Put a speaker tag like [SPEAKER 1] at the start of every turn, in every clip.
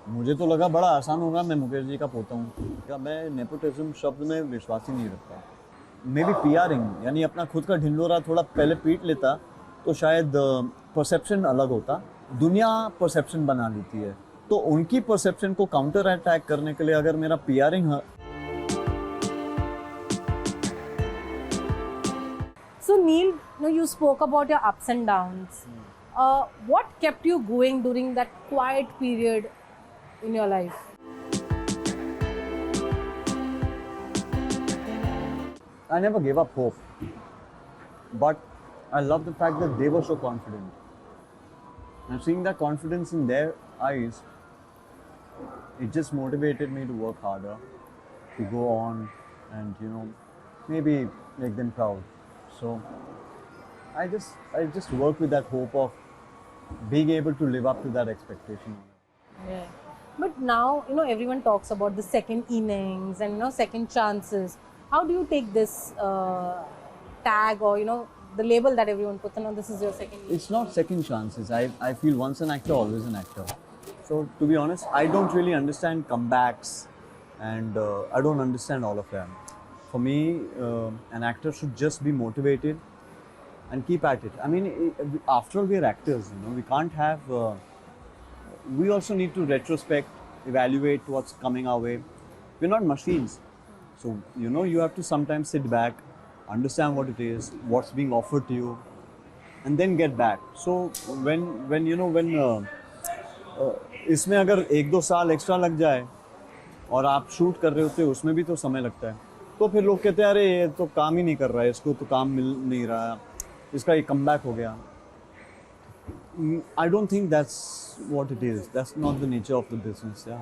[SPEAKER 1] मुझे तो लगा बड़ा आसान होगा, मैं मुकेश जी का पोता हूँ। क्या मैं नेपोटिज्म शब्द में विश्वास ही नहीं रखता। मे बी पीआरिंग यानी अपना खुद का ढिंढोरा थोड़ा पहले पीट लेता तो शायद परसेप्शन अलग होता। दुनिया परसेप्शन बना लेती है, तो उनकी परसेप्शन को काउंटर अटैक करने के लिए अगर मेरा पीआरिंग।
[SPEAKER 2] So Neil, you spoke about your ups and downs. What kept you going during that quiet period in your life?
[SPEAKER 1] I never gave up hope, but I love the fact that they were so confident. And seeing that confidence in their eyes, it just motivated me to work harder, to go on and maybe make them proud. So I just work with that hope of being able to live up to that expectation.
[SPEAKER 2] Yeah. But now, everyone talks about the second innings and, second chances. How do you take this tag or, the label that everyone puts on, this is your second innings?
[SPEAKER 1] It's not second chances. I feel once an actor, always an actor. So to be honest, I don't really understand comebacks, and I don't understand all of them. For me, an actor should just be motivated and keep at it. I mean, after all, we're actors. We can't have. We also need to retrospect, evaluate what's coming our way. We're not machines. So, you have to sometimes sit back, understand what it is, what's being offered to you, and then get back. So, इसमें अगर 1-2 साल extra लग जाए और आप shoot कर रहे होते हो, उसमें भी तो समय लगता है, तो फिर लोग कहते हैं अरे ये तो काम ही नहीं कर रहा है, इसको तो काम मिल नहीं रहा, इसका ये कमबैक हो गया. I don't think that's what it is. That's not the nature of the business. Yeah.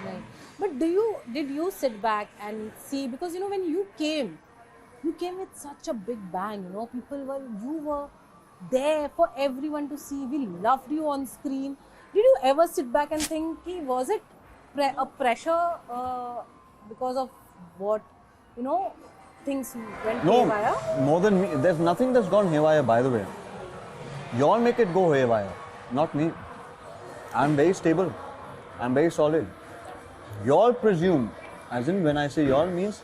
[SPEAKER 2] Right. But did you sit back and see, because when you came with such a big bang, you were there for everyone to see. We loved you on screen. Did you ever sit back and think, was it a pressure because of what things went
[SPEAKER 1] No,
[SPEAKER 2] haywire?
[SPEAKER 1] more than me. There's nothing that's gone haywire, by the way. You all make it go haywire, not me. I'm very stable. I'm very solid. You all presume, as in when I say you all means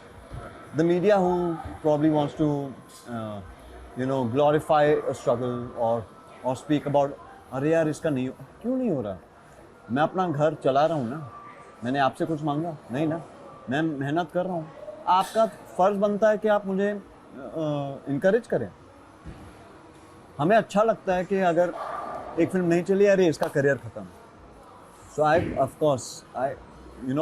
[SPEAKER 1] the media who probably wants to, glorify a struggle or speak about, अरे यार इसका नहीं क्यों नहीं हो रहा. मैं अपना घर चला रहा हूँ ना. मैंने आपसे कुछ मांगा नहीं ना. मैं मेहनत कर रहा हूँ. आपका फर्ज बनता है कि आप मुझे इनकरेज करें. हमें अच्छा लगता है कि अगर एक फिल्म नहीं चली, अरे इसका करियर खत्म. So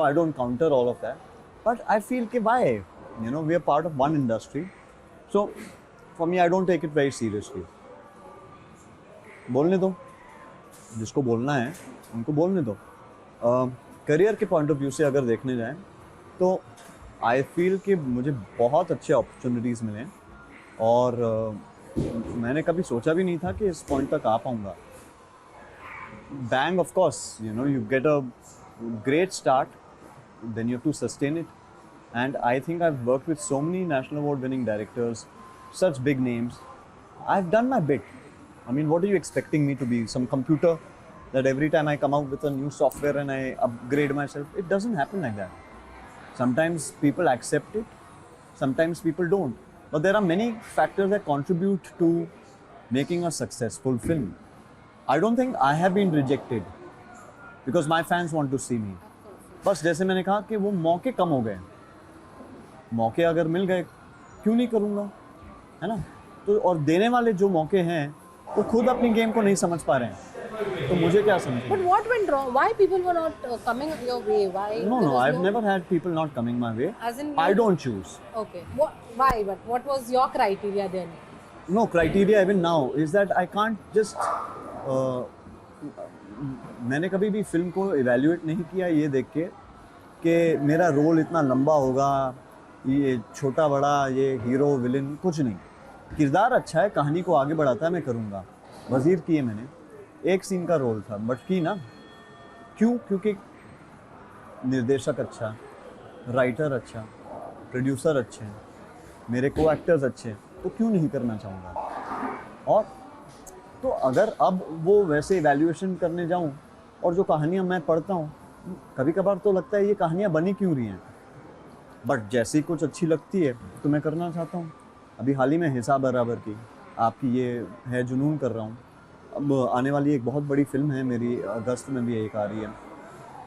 [SPEAKER 1] I don't counter all of that, but I feel कि why, we are part of one industry, so for me I don't take it very seriously. बोलने दो, जिसको बोलना है उनको बोलने दो. करियर के पॉइंट ऑफ व्यू से अगर देखने जाएं तो आई फील कि मुझे बहुत अच्छे अपॉर्चुनिटीज़ मिले और मैंने कभी सोचा भी नहीं था कि इस पॉइंट तक आ पाऊँगा. Bang, of course, you get a great start, then you have to sustain it. And I think I've worked with so many national award winning directors, such big names. I've done my bit. I mean, what are you expecting me to be? Some computer that every time I come out with a new software and I upgrade myself? It doesn't happen like that. Sometimes people accept it, sometimes people don't. But there are many factors that contribute to making a successful film. I don't think I have been rejected because my fans want to see me. बस जैसे मैंने कहा कि वो मौके कम हो गए. मौके अगर मिल गए क्यों नहीं करूँगा, है ना. तो और देने वाले जो मौके हैं वो खुद अपनी गेम को नहीं समझ पा रहे हैं, तो मुझे क्या समझ.
[SPEAKER 2] But what went wrong? Why people were not coming your way? Why?
[SPEAKER 1] No, I've never had people not coming my way.
[SPEAKER 2] As in,
[SPEAKER 1] I don't choose.
[SPEAKER 2] Okay. Why? But what was your criteria then?
[SPEAKER 1] No, criteria even now is that I can't just मैंने कभी भी film को evaluate नहीं किया ये देख के कि मेरा रोल इतना लंबा होगा, ये छोटा बड़ा, ये हीरो विलेन, कुछ नहीं. किरदार अच्छा है, कहानी को आगे बढ़ाता है, मैं करूँगा. वज़ीर किए मैंने, एक सीन का रोल था बट की ना. क्यों? क्योंकि निर्देशक अच्छा, राइटर अच्छा, प्रोड्यूसर अच्छे हैं, मेरे को एक्टर्स अच्छे हैं, तो क्यों नहीं करना चाहूँगा. और तो अगर अब वो वैसे इवैल्यूएशन करने जाऊँ और जो कहानियाँ मैं पढ़ता हूँ कभी कभार तो लगता है ये कहानियाँ बनी क्यों रही हैं, बट जैसी कुछ अच्छी लगती है तो मैं करना चाहता हूँ। अभी हाल ही में हिसाब बराबर की आपकी ये है जुनून कर रहा हूँ। अब आने वाली एक बहुत बड़ी फिल्म है मेरी, अगस्त में भी एक आ रही है,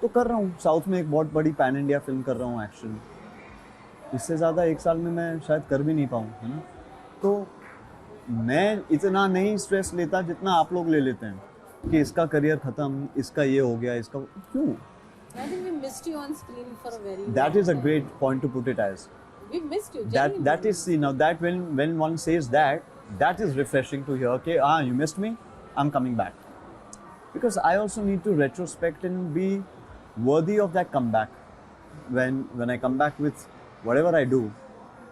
[SPEAKER 1] तो कर रहा हूँ। साउथ में एक बहुत बड़ी पैन इंडिया फिल्म कर रहा हूँ एक्शन। इससे ज़्यादा एक साल में मैं शायद कर भी नहीं पाऊँ, है ना। तो मैं इतना नहीं स्ट्रेस लेता जितना आप लोग ले लेते हैं कि इसका करियर ख़त्म, इसका ये हो गया, इसका क्यों।
[SPEAKER 2] I think we missed you on screen for a very
[SPEAKER 1] That
[SPEAKER 2] long
[SPEAKER 1] is a
[SPEAKER 2] time.
[SPEAKER 1] great point to put it as.
[SPEAKER 2] We missed you.
[SPEAKER 1] That
[SPEAKER 2] Genuinely.
[SPEAKER 1] is, see, now that when one says that, that is refreshing to hear. Okay, you missed me, I'm coming back. Because I also need to retrospect and be worthy of that comeback. When I come back with whatever I do,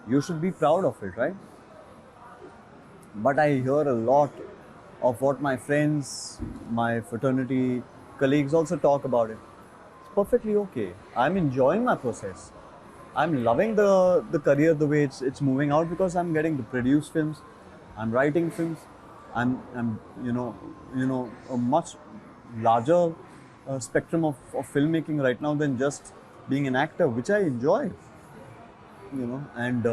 [SPEAKER 1] you should be proud of it, right? But I hear a lot of what my friends, my fraternity colleagues also talk about it. It's perfectly okay. I'm enjoying my process. I'm loving the career the way it's moving out, because I'm getting to produce films, I'm writing films, I'm a much larger spectrum of filmmaking right now than just being an actor, which I enjoy, and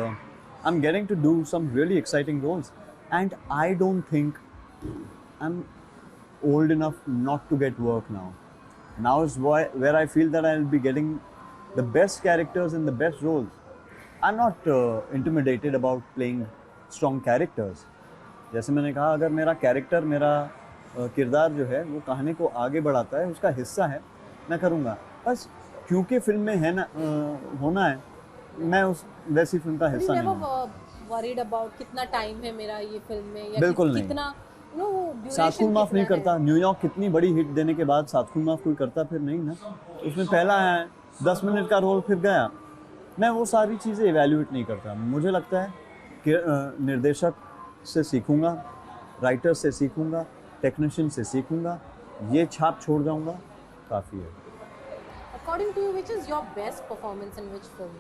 [SPEAKER 1] I'm getting to do some really exciting roles, and I don't think I'm old enough not to get work now. Now is where I feel that I'll be getting the best characters in the best roles. I'm not intimidated about playing strong characters. जैसे मैंने कहा, अगर मेरा character, मेरा किरदार जो है वो कहानी को आगे बढ़ाता है, उसका हिस्सा है, मैं करूँगा। बस क्योंकि फिल्म में है ना, होना है, मैं उस वैसी फिल्म का
[SPEAKER 2] But you
[SPEAKER 1] हिस्सा नहीं
[SPEAKER 2] never
[SPEAKER 1] हूँ।
[SPEAKER 2] worried about कितना टाइम है मेरा ये फिल्म में या
[SPEAKER 1] बिल्कुल नहीं।
[SPEAKER 2] कितना duration
[SPEAKER 1] सातखुल माफ नहीं
[SPEAKER 2] कितना
[SPEAKER 1] करता।
[SPEAKER 2] है?
[SPEAKER 1] न्यूयॉर्क कितनी बड़ी हिट देने के बाद सातखुल माफ कोई करता फिर नहीं ना। उसमें पहला है 10 मिनट का रोल, फिर गया। मैं वो सारी चीज़ें इवैल्यूएट नहीं करता। मुझे लगता है कि निर्देशक से सीखूंगा, राइटर से सीखूंगा, टेक्नीशियन से सीखूंगा, ये छाप छोड़ जाऊंगा, काफ़ी है।
[SPEAKER 2] According to you, which is your best performance in which film?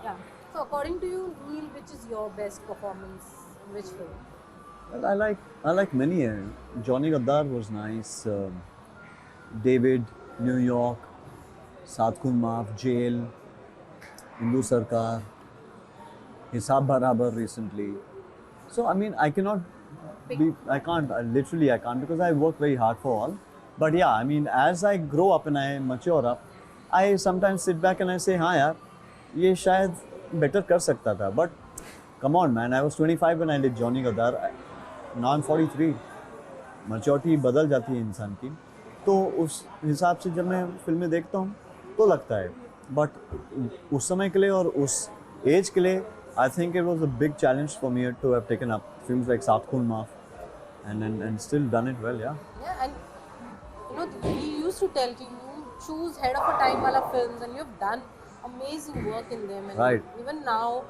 [SPEAKER 2] Yeah. So according to you, Neil, which is your best performance in which film?
[SPEAKER 1] Well, I like many. Johnny Gaddar was nice. David, New York, सातखुल माफ, Jail, Hindu Sarkar, Hisab Barabar recently. So I mean, I can't, literally I can't, because I work very hard for all. But yeah, I mean, as I grow up and I mature up, I sometimes sit back and I say, हाँ यार, ये शायद better कर सकता था. But come on man, I was 25 when I did Johnny Gaddar. Now I'm 43. Maturity बदल जाती है इंसान की, तो उस हिसाब से जब मैं फिल्में देखता हूँ तो लगता है, बट उस समय के लिए और उस एज के लिए I think it was a big challenge for me to have taken up films like Saatkhuun Maaf and still done it well, yeah.
[SPEAKER 2] Yeah, and we used to tell you choose head of a time wala films, and you've done amazing work in them. And
[SPEAKER 1] Right.
[SPEAKER 2] even now,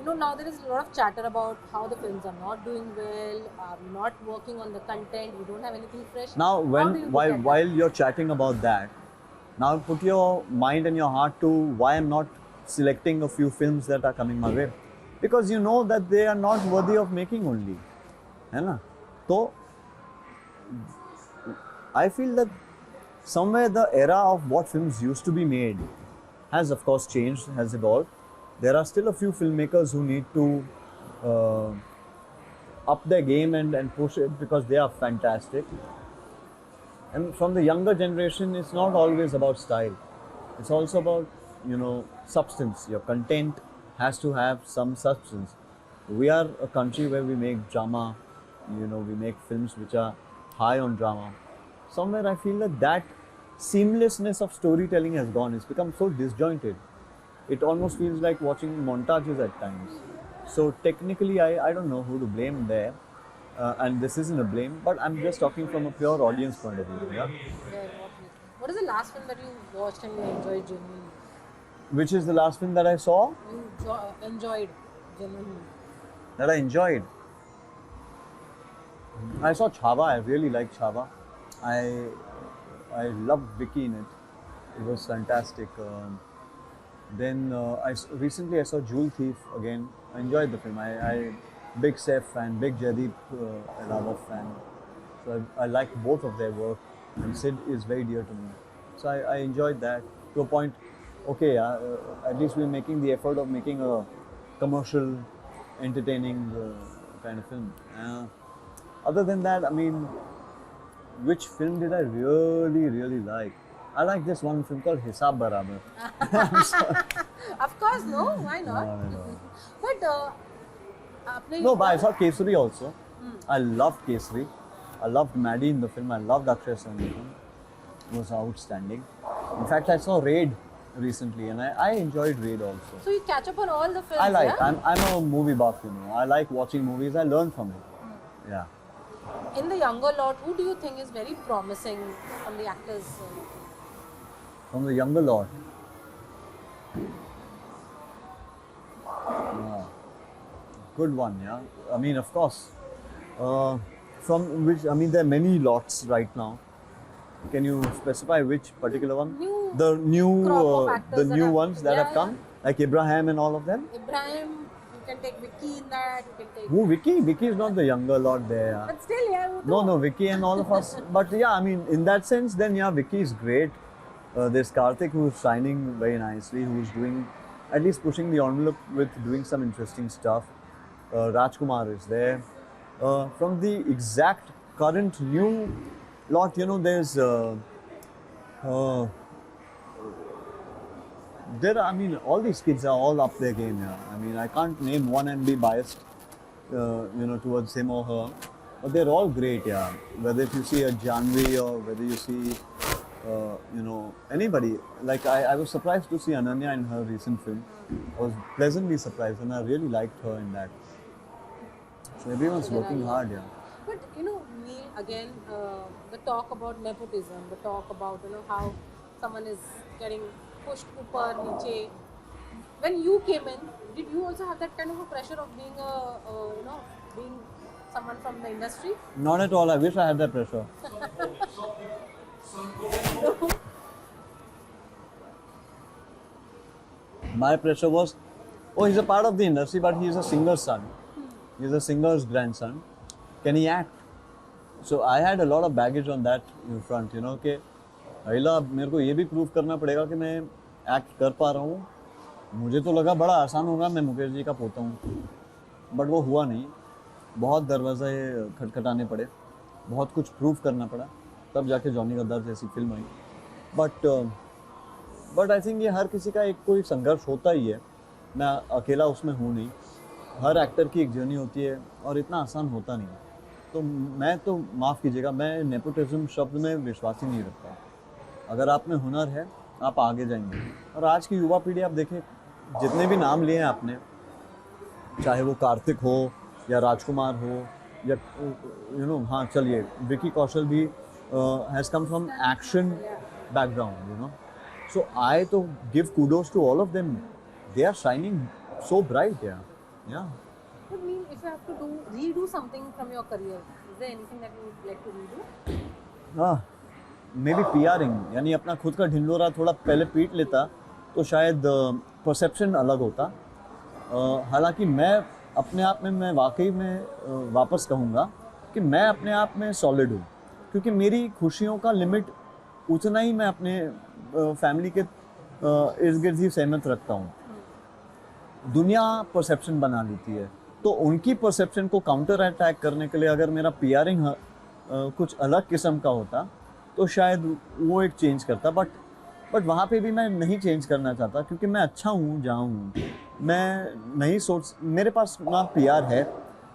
[SPEAKER 2] now there is a lot of chatter about how the films are not doing well, are not working on the content, we don't have anything fresh.
[SPEAKER 1] Now,
[SPEAKER 2] How do you look at
[SPEAKER 1] while you're chatting about that, now put your mind and your heart to why I'm not selecting a few films that are coming my way, because you know that they are not worthy of making only, है ना? तो I feel that somewhere the era of what films used to be made has of course changed, has evolved. There are still a few filmmakers who need to up their game and push it, because they are fantastic. And from the younger generation, it's not always about style. It's also about, substance. Your content has to have some substance. We are a country where we make drama, we make films which are high on drama. Somewhere I feel that seamlessness of storytelling has gone. It's become so disjointed. It almost feels like watching montages at times. So technically, I don't know who to blame there. And this isn't a blame, but I'm just talking from a pure audience point of view. Yeah?
[SPEAKER 2] what is the last film that you watched and you enjoyed genuinely?
[SPEAKER 1] Which is the last film that I saw
[SPEAKER 2] You enjoyed genuinely.
[SPEAKER 1] that I enjoyed? I saw Chhava. I really liked Chhava. I loved Vicky in it. It was fantastic. Then recently I saw Jewel Thief again. I enjoyed the film. I big Saif fan, big Jaideep Rawat fan. So I like both of their work. and Sid is very dear to me. So I enjoyed that to a point. Okay, at least we're making the effort of making a commercial, entertaining kind of film. Other than that, I mean, which film did I really like? I like this one film called Hisab Barabar.
[SPEAKER 2] Of course, no, why not?
[SPEAKER 1] No.
[SPEAKER 2] But आपने
[SPEAKER 1] No, but I saw Kesari also. I loved Kesari. I loved Maddie in the film. I loved Akshay Sen in the film. It was outstanding. In fact, I saw Raid recently, and I enjoyed Raid also.
[SPEAKER 2] So you catch up on all the films,
[SPEAKER 1] I like.
[SPEAKER 2] yeah?
[SPEAKER 1] I'm a movie buff, you know. I like watching movies. I learn from it. Yeah.
[SPEAKER 2] In the younger lot, who do you think is very promising from the actors?
[SPEAKER 1] From the younger lot. Yeah. Good one, yeah. I mean, of course. From which, I mean, there are many lots right now. Can you specify which particular one?
[SPEAKER 2] New
[SPEAKER 1] The new,
[SPEAKER 2] crop of actors
[SPEAKER 1] the
[SPEAKER 2] that
[SPEAKER 1] new
[SPEAKER 2] have-
[SPEAKER 1] ones that
[SPEAKER 2] yeah,
[SPEAKER 1] have come, like Abraham and all of them.
[SPEAKER 2] Ibrahim, you can take Vicky in that, you can take...
[SPEAKER 1] Who? Vicky? Vicky is not the younger lot there. Yeah.
[SPEAKER 2] But still, yeah, वो
[SPEAKER 1] No,
[SPEAKER 2] तो-
[SPEAKER 1] no, Vicky and all of us. But yeah, I mean, in that sense, then yeah, Vicky is great. There's Karthik who's shining very nicely, who's doing, at least pushing the envelope with doing some interesting stuff. Rajkumar is there. From the exact current new lot, you know, there's. There, I mean, all these kids are all up their game. Yeah, I mean, I can't name one and be biased, you know, towards him or her, but they're all great. Yeah, whether if you see a Janvi or whether you see, you know, anybody. Like I was surprised to see Ananya in her recent film. I was pleasantly surprised, and I really liked her in that. So everyone's working hard. Yeah.
[SPEAKER 2] But you know, me again, the talk about nepotism, the talk about, you know, how someone is getting pushed upper, niche. When you came in, did you also have that kind of a pressure of being you know, being someone from the industry?
[SPEAKER 1] Not at all. I wish I had that pressure. My pressure was, oh, he's a part of the industry, but he's a singer's son. He's a singer's grandson. Can he act? So I had a lot of baggage on that front, you know, कि अहिला मेरे को ये भी prove करना पड़ेगा कि मैं act कर पा रहा हूँ. मुझे तो लगा बड़ा आसान होगा, मैं मुकेश जी का पोता हूँ, बट वो हुआ नहीं. बहुत दरवाजे खटखटाने पड़े, बहुत कुछ प्रूव करना पड़ा, तब जाके जॉनी गद्दार जैसी film I. But I think ये हर किसी का एक कोई संघर्ष होता ही है. मैं अकेला उसमें हूँ नहीं. हर एक्टर की एक जर्नी होती है और इतना आसान होता नहीं. तो मैं तो माफ़ कीजिएगा, मैं नेपोटिज्म शब्द में विश्वास ही नहीं रखता. अगर आप में हुनर है, आप आगे जाएंगे. और आज की युवा पीढ़ी आप देखें, जितने भी नाम लिए हैं आपने, चाहे वो कार्तिक हो या राजकुमार हो या यू नो, हाँ चलिए, विकी कौशल भी has come from action background, you know. So I तो give kudos to all of them. They are shining so bright. Yeah.
[SPEAKER 2] But I mean, if you have to redo something from your career, is there anything that you would like to redo?
[SPEAKER 1] हाँ, may be पीआरिंग, यानी अपना खुद का ढिंडोरा थोड़ा पहले पीट लेता तो शायद परसेप्शन अलग होता. हालांकि मैं अपने आप में, मैं वाकई में वापस कहूँगा कि मैं अपने आप में सॉलिड हूँ, क्योंकि मेरी खुशियों का लिमिट उतना ही मैं अपने फैमिली के इर्द गिर्द ही सहमत रखता हूँ. दुनिया परसेप्शन बना लेती है, तो उनकी परसेप्शन को काउंटर अटैक करने के लिए अगर मेरा पीआरिंग कुछ अलग किस्म का होता तो शायद वो एक चेंज करता. बट वहाँ पे भी मैं नहीं चेंज करना चाहता, क्योंकि मैं अच्छा हूँ जहाँ हूँ. मैं नहीं सोच, मेरे पास ना पीआर है,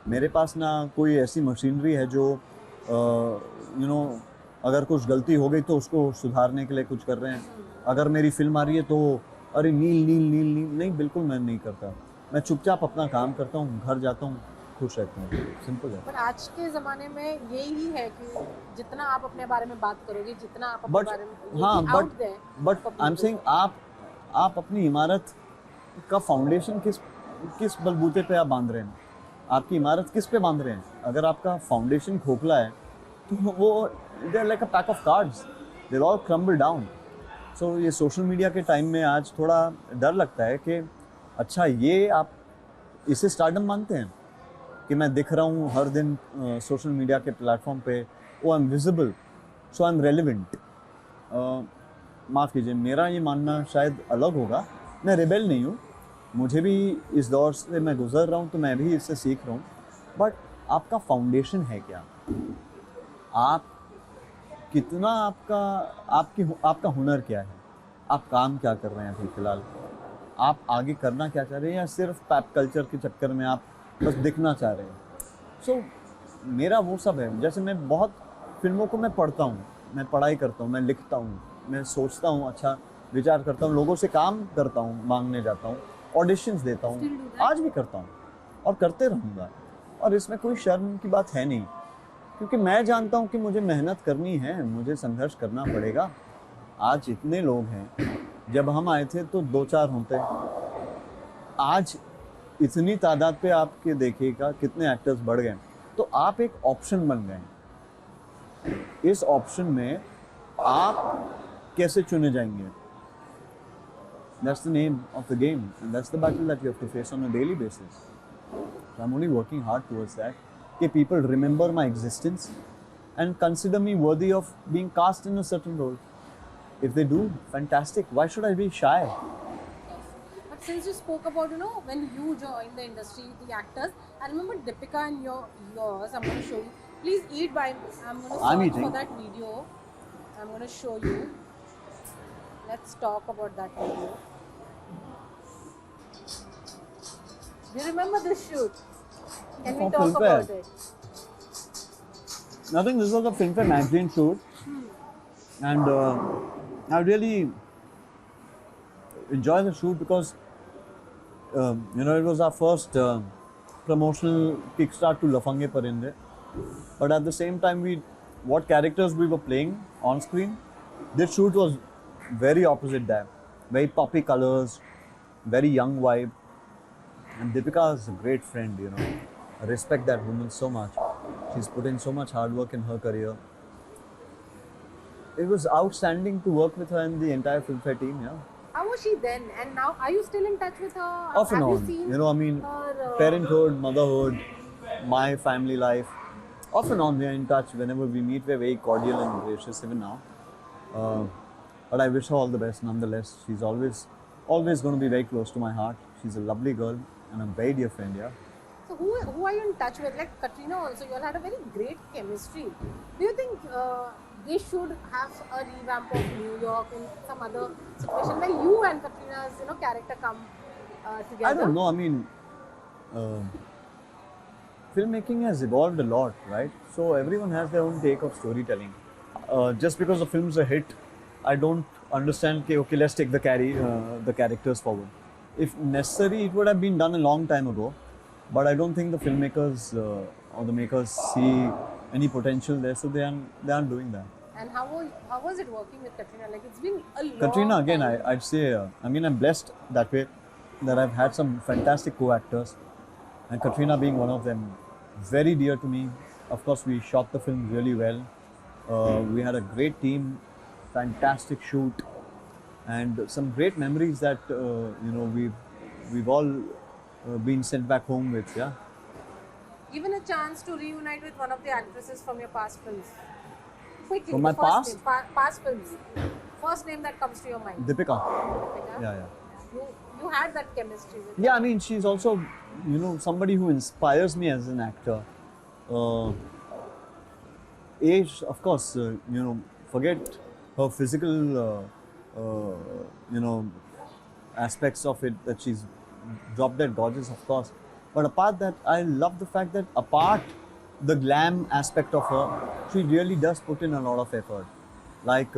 [SPEAKER 1] मेरे पास ना कोई ऐसी मशीनरी है जो यू नो, अगर कुछ गलती हो गई तो उसको सुधारने के लिए कुछ कर रहे हैं. अगर मेरी फिल्म आ रही है तो अरे नील नील नील नील, नहीं, बिल्कुल मैं नहीं करता. मैं चुपचाप अपना काम करता हूँ, घर जाता हूँ, खुश रहता हूँ. सिंपल है.
[SPEAKER 2] पर आज के ज़माने में यही है कि जितना आप अपने बारे में बात करोगे, जितना आप अपने
[SPEAKER 1] बट
[SPEAKER 2] बारे में
[SPEAKER 1] हाँ,
[SPEAKER 2] out there
[SPEAKER 1] but
[SPEAKER 2] for
[SPEAKER 1] I am
[SPEAKER 2] people.
[SPEAKER 1] Saying आप अपनी इमारत का फाउंडेशन किस बलबूते पे आप बांध रहे हैं? आपकी इमारत किस पे बांध रहे हैं? अगर आपका फाउंडेशन खोखला है तो वो they are like a pack of cards, they all crumble down. So ये सोशल मीडिया के टाइम में आज थोड़ा डर लगता है कि अच्छा, ये आप इसे स्टारडम मानते हैं कि मैं दिख रहा हूँ हर दिन सोशल मीडिया के प्लेटफॉर्म पे, oh I am visible. So I am relevant. माफ़ कीजिए, मेरा ये मानना शायद अलग होगा. मैं रिबेल नहीं हूँ, मुझे भी इस दौर से मैं गुजर रहा हूँ, तो मैं भी इससे सीख रहा हूँ. बट आपका फाउंडेशन है क्या? आप कितना आपका हुनर क्या है? आप काम क्या कर रहे हैं अभी फ़िलहाल? आप आगे करना क्या चाह रहे हैं, या सिर्फ पैप कल्चर के चक्कर में आप बस दिखना चाह रहे हैं? सो मेरा वो सब है. जैसे मैं बहुत फिल्मों को मैं पढ़ता हूँ, मैं पढ़ाई करता हूँ, मैं लिखता हूँ, मैं सोचता हूँ, अच्छा विचार करता हूँ, लोगों से काम करता हूँ, मांगने जाता हूँ, ऑडिशंस देता हूँ,
[SPEAKER 2] Still do that?
[SPEAKER 1] आज भी करता हूँ और करते रहूँगा. और इसमें कोई शर्म की बात है नहीं, क्योंकि मैं जानता हूँ कि मुझे मेहनत करनी है, मुझे संघर्ष करना पड़ेगा. आज इतने लोग हैं, जब हम आए थे तो 2-4 होते, आज इतनी तादाद पे आपके देखिएगा कितने एक्टर्स बढ़ गए. तो आप एक ऑप्शन बन गए. इस ऑप्शन में आप कैसे चुने जाएंगे? That's the name of the game, and that's the battle that you have to face on a daily basis. So I'm only working hard towards that. कि people remember my existence and consider me worthy of being cast in a certain role. If they do, fantastic. Why should I be shy?
[SPEAKER 2] But since you spoke about, when you joined the industry, the actors, I remember Deepika and yours. I'm going to show you. Please eat by. I'm going to
[SPEAKER 1] I'm
[SPEAKER 2] search for
[SPEAKER 1] eating.
[SPEAKER 2] that video. I'm going to show you. Let's talk about that video. Do you remember this shoot? Can we
[SPEAKER 1] For
[SPEAKER 2] talk
[SPEAKER 1] Filmfare.
[SPEAKER 2] about it?
[SPEAKER 1] Nothing. This was a Filmfare magazine shoot, and I really enjoyed the shoot because it was our first promotional kickstart to Lafange Parinde. But at the same time, what characters we were playing on screen, this shoot was very opposite that. Very poppy colors, very young vibe. And Deepika is a great friend, I respect that woman so much. She's put in so much hard work in her career. It was outstanding to work with her and the entire Filmfare team, yeah.
[SPEAKER 2] How was she then? And now, are you still in touch with her?
[SPEAKER 1] Off and
[SPEAKER 2] Have
[SPEAKER 1] on.
[SPEAKER 2] you seen her,
[SPEAKER 1] Parenthood, motherhood, my family life. Off and on, we are in touch. Whenever we meet, we're very cordial and gracious, even now. But I wish her all the best nonetheless. She's always going to be very close to my heart. She's a lovely girl and a very dear friend, yeah.
[SPEAKER 2] So who are you in touch with? Like Katrina also, you all had a very great chemistry. Do you think they should have a revamp of New York in some other situation where you and Katrina's character come together?
[SPEAKER 1] I don't know. I mean, filmmaking has evolved a lot, right? So everyone has their own take of storytelling. Just because the film's a hit, I don't understand. Okay, let's take the characters forward. If necessary, it would have been done a long time ago. But I don't think the filmmakers or the makers see any potential there, so they aren't doing that.
[SPEAKER 2] And how was it working with Katrina? Like it's been a long
[SPEAKER 1] Katrina, again,
[SPEAKER 2] time.
[SPEAKER 1] I'd say, I'm blessed that way, that I've had some fantastic co-actors, and Katrina being one of them, very dear to me. Of course, we shot the film really well. We had a great team, fantastic shoot, and some great memories that we've all been sent back home with. Yeah.
[SPEAKER 2] Given a chance to reunite with one of the actresses from your past films. Quickly,
[SPEAKER 1] From
[SPEAKER 2] the
[SPEAKER 1] my
[SPEAKER 2] first name, past films. First name that comes to your mind.
[SPEAKER 1] Deepika.
[SPEAKER 2] Deepika?
[SPEAKER 1] Yeah.
[SPEAKER 2] You had that chemistry with
[SPEAKER 1] Yeah,
[SPEAKER 2] her.
[SPEAKER 1] I mean, she's also, somebody who inspires me as an actor. Age, of course, forget her physical, aspects of it, that she's drop dead gorgeous, of course. But apart that, I love the fact that apart the glam aspect of her, she really does put in a lot of effort. Like,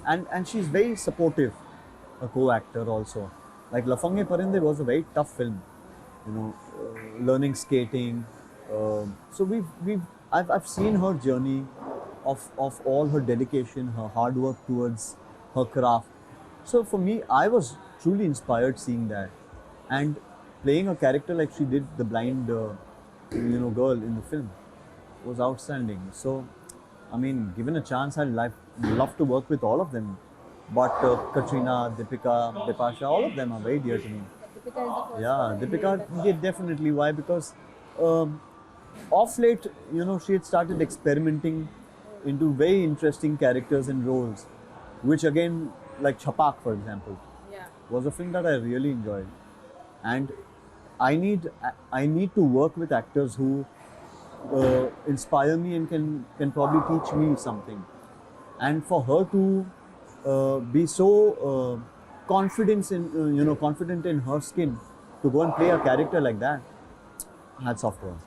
[SPEAKER 1] and she's very supportive, a co-actor also. Like Lafange Parinde was a very tough film, learning skating. So I've seen her journey of all her dedication, her hard work towards her craft. So for me, I was truly inspired seeing that, and playing a character like she did, the blind, girl in the film, was outstanding. So, I mean, given a chance, I'd love to work with all of them. But Katrina, Deepika, Bipasha, all of them are very dear to me.
[SPEAKER 2] Deepika is the first
[SPEAKER 1] Yeah,
[SPEAKER 2] one.
[SPEAKER 1] Deepika, yeah, definitely. Why? Because off late, she had started experimenting into very interesting characters and roles, which again, like Chapak, for example,
[SPEAKER 2] Yeah.
[SPEAKER 1] was a film that I really enjoyed, and I need to work with actors who inspire me and can probably teach me something. And for her to be so confident in her skin to go and play a character like that, hats off to her.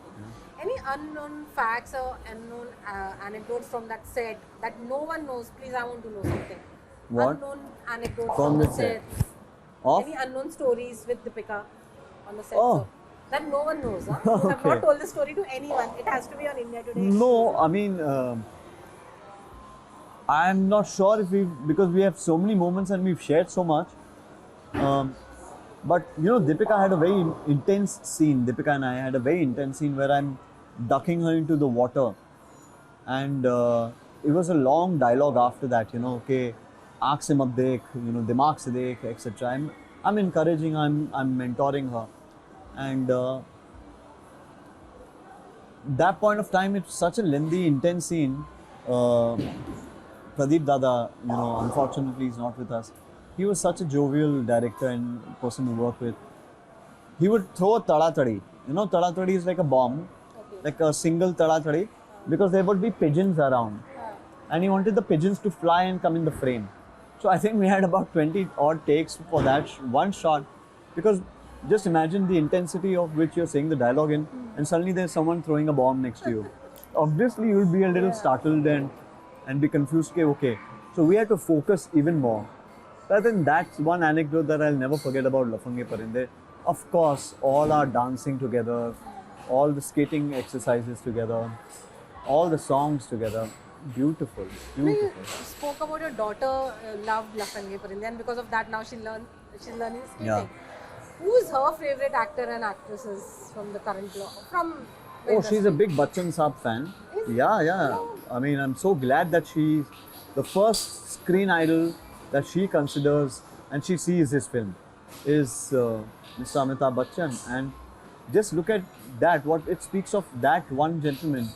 [SPEAKER 2] Any unknown facts or unknown anecdotes from that set that no one knows? Please, I want to know something.
[SPEAKER 1] What?
[SPEAKER 2] Unknown anecdotes
[SPEAKER 1] From
[SPEAKER 2] from
[SPEAKER 1] the
[SPEAKER 2] the
[SPEAKER 1] set?
[SPEAKER 2] set.
[SPEAKER 1] Of?
[SPEAKER 2] Any unknown stories with Deepika on the set?
[SPEAKER 1] Oh.
[SPEAKER 2] So, that no one knows. Huh? You have
[SPEAKER 1] Okay.
[SPEAKER 2] not told the story to anyone. It has to be on India Today.
[SPEAKER 1] No, I mean, I'm not sure if because we have so many moments and we've shared so much. But you know, Deepika had a very intense scene. Deepika and I had a very intense scene where I'm ducking her into the water, and it was a long dialogue after that. You know, okay, आँख से मत देख, you know, दिमाग से देख, etc. I'm encouraging, I'm mentoring her, and that point of time, it's such a lengthy, intense scene. Pradeep Dada, you know, unfortunately, is not with us. He was such a jovial director and person to work with. He would throw a tada tadi. You know, tada tadi is like a bomb,
[SPEAKER 2] Okay.
[SPEAKER 1] like a single tada tadi, because there would be pigeons around, and he wanted the pigeons to fly and come in the frame. So I think we had about 20 odd takes for that one shot, because just imagine the intensity of which you're saying the dialogue in, and suddenly there's someone throwing a bomb next to you. Obviously, you'll be a little startled and be confused. Okay, so we had to focus even more. So I think that's one anecdote that I'll never forget about Lafange Parinde. Of course, all our dancing together, all the skating exercises together, all the songs together. Beautiful,
[SPEAKER 2] You know, you
[SPEAKER 1] beautiful.
[SPEAKER 2] spoke about your daughter loved Lafange Parinde, and because of that now she's learning skating.
[SPEAKER 1] Yeah.
[SPEAKER 2] Who is her favorite actor and actresses from the current from the
[SPEAKER 1] Oh, she's a
[SPEAKER 2] industry?
[SPEAKER 1] big Bachchan Saab fan.
[SPEAKER 2] Is-
[SPEAKER 1] Yeah. I mean, I'm so glad that she's the first screen idol that she considers and she sees his film is Mr. Amitabh Bachchan. And just look at that, what it speaks of that one gentleman,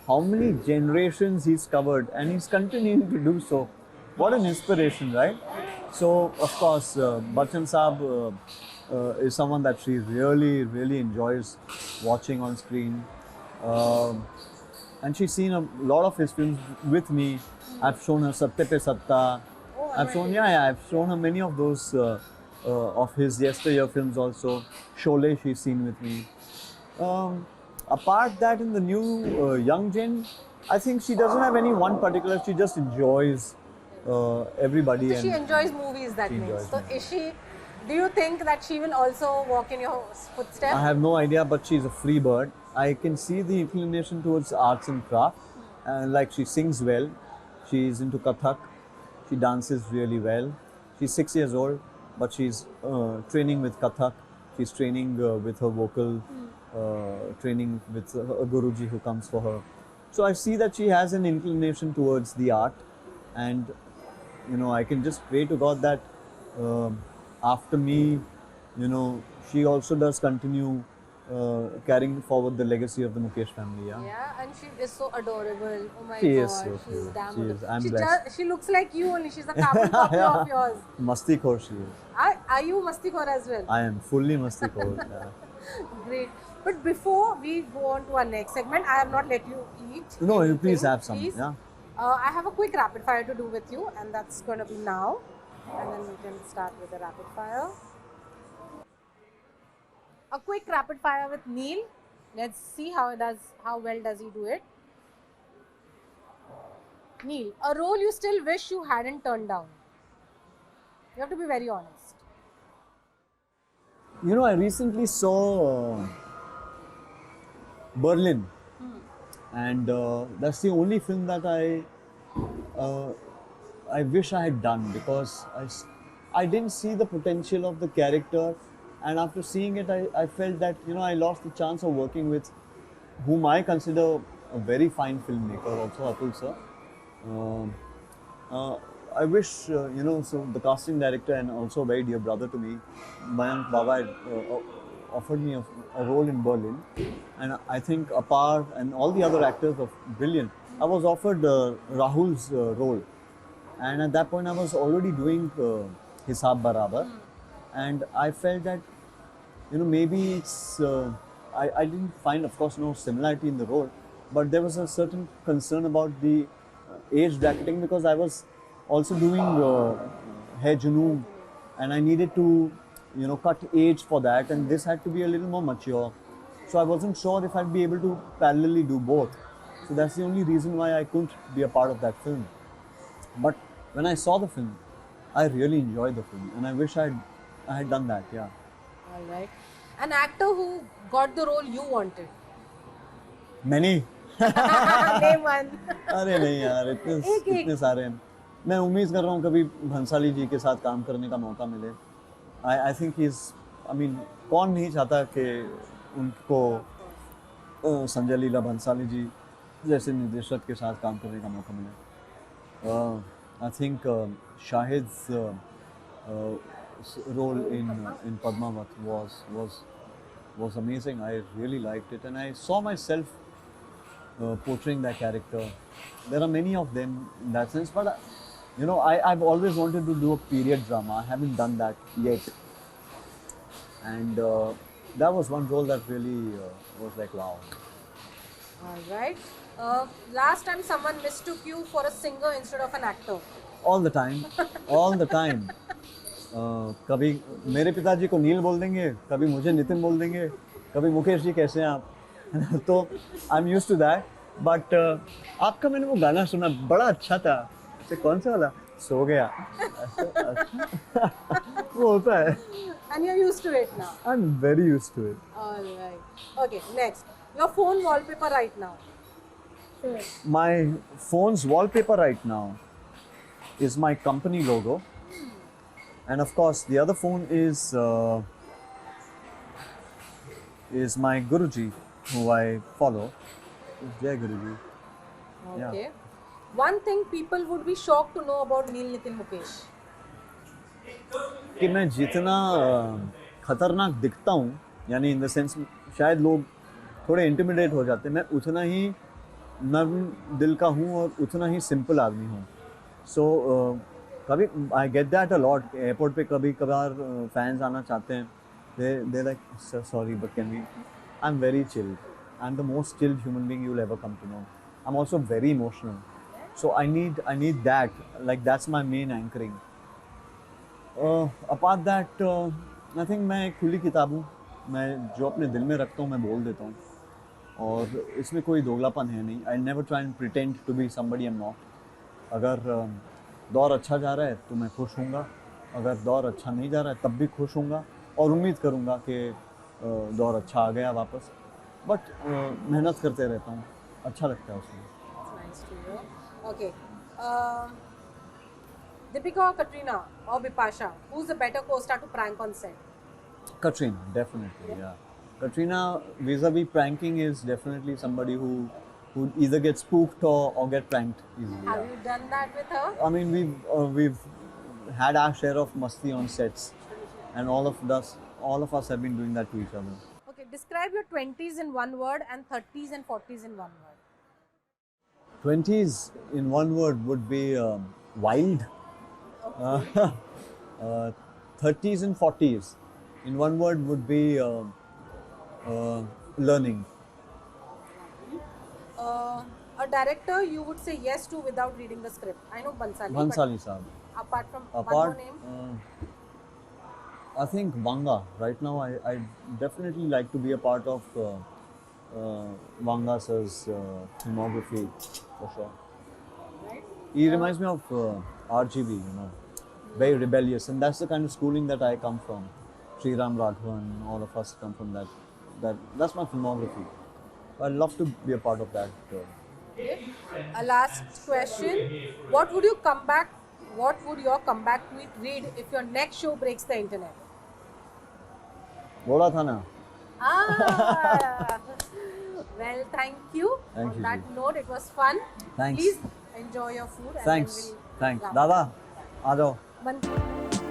[SPEAKER 1] how many generations he's covered, and he's continuing to do so. What an inspiration, right? So, of course, Bachchan Saab is someone that she really enjoys watching on screen. And she's seen a lot of his films with me. I've shown her Satya Pe Satta.
[SPEAKER 2] Oh,
[SPEAKER 1] I've shown, I've shown her many of those of his yesteryear films also. Sholay she's seen with me. Apart that, in the new young gen, I think she doesn't have any one particular. She just enjoys everybody.
[SPEAKER 2] So she
[SPEAKER 1] and
[SPEAKER 2] enjoys movies, that
[SPEAKER 1] She
[SPEAKER 2] means.
[SPEAKER 1] enjoys
[SPEAKER 2] So
[SPEAKER 1] movies.
[SPEAKER 2] is she? Do you think that she will also walk in your footsteps?
[SPEAKER 1] I have no idea, but she's a free bird. I can see the inclination towards arts and craft. Like, she sings well, she's into Kathak, she dances really well. She's 6 years old, but she's training with Kathak. She's training with her vocal, training with a Guruji who comes for her. So I see that she has an inclination towards the art, and you know, I can just pray to God that after me, you know, she also does continue carrying forward the legacy of the Mukesh family.
[SPEAKER 2] Yeah, and she is so adorable. Oh my
[SPEAKER 1] She
[SPEAKER 2] god,
[SPEAKER 1] is so
[SPEAKER 2] she's
[SPEAKER 1] cute.
[SPEAKER 2] damn
[SPEAKER 1] She is.
[SPEAKER 2] adorable.
[SPEAKER 1] I'm
[SPEAKER 2] she
[SPEAKER 1] blessed.
[SPEAKER 2] she looks like you only. She's a carbon copy of yours.
[SPEAKER 1] Masti khor she is.
[SPEAKER 2] Are you Mastikhor as well?
[SPEAKER 1] I am fully masti khor.
[SPEAKER 2] Great. But before we go on to our next segment, I have not let you eat.
[SPEAKER 1] No, you
[SPEAKER 2] anything,
[SPEAKER 1] please have some.
[SPEAKER 2] please.
[SPEAKER 1] Yeah.
[SPEAKER 2] I have a quick rapid fire to do with you, and that's going to be now. And then we can start with the rapid fire. A quick rapid fire with Neil. Let's see how well does he do it. Neil, a role you still wish you hadn't turned down. You have to be very honest.
[SPEAKER 1] You know, I recently saw Berlin, and that's the only film that I wish I had done, because I didn't see the potential of the character, and after seeing it, I felt that, you know, I lost the chance of working with whom I consider a very fine filmmaker, also Atul sir. I wish, you know, so the casting director and also a very dear brother to me, Mayank Baba, had offered me a role in Berlin, and I think Apar and all the other actors are brilliant. I was offered Rahul's role, and at that point I was already doing Hisab Barabar, and I felt that maybe it's I didn't find, of course, no similarity in the role, but there was a certain concern about the age bracketing, because I was also doing Hai Junoon, and I needed to cut age for that, and this had to be a little more mature, so I wasn't sure if I'd be able to parallelly do both. So that's the only reason why I couldn't be a part of that film. But when I saw the film, I really enjoyed the film, and I wish I had done that. Yeah.
[SPEAKER 2] All right. An actor who got the role you wanted.
[SPEAKER 1] Many.
[SPEAKER 2] Name one.
[SPEAKER 1] अरे नहीं यार, इतने सारे हैं. मैं उम्मीद कर रहा हूँ कभी भंसाली जी के साथ काम करने का मौका मिले. I think I mean, कौन नहीं चाहता कि उनको संजय लीला भंसाली जी जैसे निर्देशक के साथ काम करने का मौका मिले. I think Shahid's role in Padmavat was amazing. I really liked it, and I saw myself portraying that character. There are many of them in that sense, but I've always wanted to do a period drama. I haven't done that yet, and that was one role that really was like wow.
[SPEAKER 2] All right. Last time someone mistook you for a singer instead of an actor.
[SPEAKER 1] All the time, all the time. कभी मेरे पिताजी को नील बोल देंगे, कभी मुझे नितिन बोल देंगे, कभी मुकेश जी कैसे हैं आप. तो I am used to that. But आपका मैंने वो गाना सुना, बड़ा अच्छा था. कौन सा वाला? सो गया. वो होता है.
[SPEAKER 2] And you're used to it now.
[SPEAKER 1] I'm very used to it.
[SPEAKER 2] All right. Okay, next. Your phone wallpaper right now.
[SPEAKER 1] My phone's wallpaper right now is my company logo. And of course, the other phone is my Guruji, who I follow. Jai Guruji.
[SPEAKER 2] Okay. One thing people would be shocked to know about Neel Nitin Mukesh.
[SPEAKER 1] कि मैं जितना खतरनाक दिखता हूँ, यानी in the sense शायद लोग थोड़े इंटिमिडेट हो जाते हैं, मैं उतना ही नर्म दिल का हूँ और उतना ही सिंपल आदमी हूँ. सो कभी I get that a lot. Airport पे कभी कभार फैंस आना चाहते हैं, they like sorry but can we. I am very chill. I am the most chilled human being you will ever come to know. I am also very emotional. So I need that, like that's my main anchoring. Apart that I think मैं एक खुली किताब हूँ. मैं जो अपने दिल में रखता हूँ मैं बोल देता हूँ, और इसमें कोई दोगलापन है नहीं. I never try and pretend to be somebody I am not. अगर दौर अच्छा जा रहा है तो मैं खुश हूँगा, अगर दौर अच्छा नहीं जा रहा है तब भी खुश हूँगा, और उम्मीद करूँगा कि दौर अच्छा आ गया वापस. बट मेहनत करते रहता हूँ, अच्छा लगता है उसमें.
[SPEAKER 2] Nice to hear. Okay. Deepika or Katrina or Bipasha, who's the better co-star to prank on set?
[SPEAKER 1] Katrina, definitely, yeah. Katrina, vis-a-vis pranking, is definitely somebody who either gets spooked or get pranked easily.
[SPEAKER 2] Have you done that with her?
[SPEAKER 1] I mean, we've had our share of masti on sets, and all of us have been doing that to each other.
[SPEAKER 2] Okay, describe your 20s in one word and 30s and 40s in one word.
[SPEAKER 1] 20s in one word would be wild. 30s and 40s in one word would be learning.
[SPEAKER 2] A director you would say yes to without reading the script. I know Bhansali.
[SPEAKER 1] Bhansali Saab.
[SPEAKER 2] But apart from
[SPEAKER 1] Apart,
[SPEAKER 2] one more name.
[SPEAKER 1] I think Vanga. Right now, I definitely like to be a part of Vanga sir's filmography for sure.
[SPEAKER 2] Right?
[SPEAKER 1] He reminds me of RGV, very rebellious, and that's the kind of schooling that I come from. Sriram Raghavan, all of us come from that's my filmography. I'd love to be a part of that.
[SPEAKER 2] Okay. A last question. What would your comeback tweet read if your next show breaks the internet?
[SPEAKER 1] बोला था ना.
[SPEAKER 2] Well, thank you.
[SPEAKER 1] Thank
[SPEAKER 2] On
[SPEAKER 1] you,
[SPEAKER 2] that
[SPEAKER 1] ji.
[SPEAKER 2] note, it was fun.
[SPEAKER 1] Thanks.
[SPEAKER 2] Please enjoy your food.
[SPEAKER 1] Thanks.
[SPEAKER 2] And then we'll
[SPEAKER 1] Thanks.
[SPEAKER 2] wrap up.
[SPEAKER 1] दादा, आ जाओ.
[SPEAKER 2] Bye.